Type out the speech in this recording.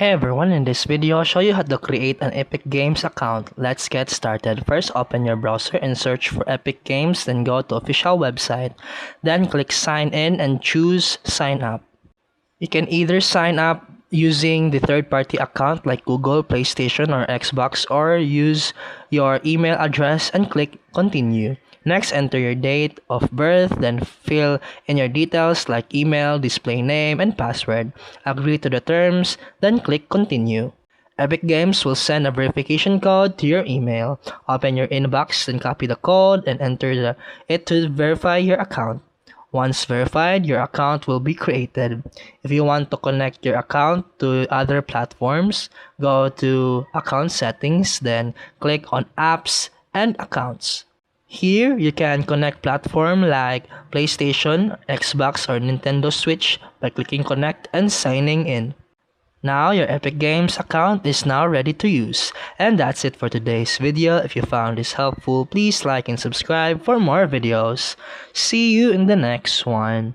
Hey everyone, in this video I'll show you how to create an Epic Games account. Let's get started. First, open your browser and search for Epic Games, then go to official website. Then click sign in and choose sign up. You can either sign up using the third-party account like Google, PlayStation, or Xbox, or use your email address and click continue. Next, enter your date of birth, then fill in your details like email, display name, and password. Agree to the terms, then click continue. Epic Games will send a verification code to your email. Open your inbox, then copy the code and enter it to verify your account. Once verified, your account will be created. If you want to connect your account to other platforms, go to Account Settings, then click on Apps and Accounts. Here, you can connect platforms like PlayStation, Xbox, or Nintendo Switch by clicking Connect and signing in. Now, your Epic Games account is now ready to use. And that's it for today's video. If you found this helpful, please like and subscribe for more videos. See you in the next one.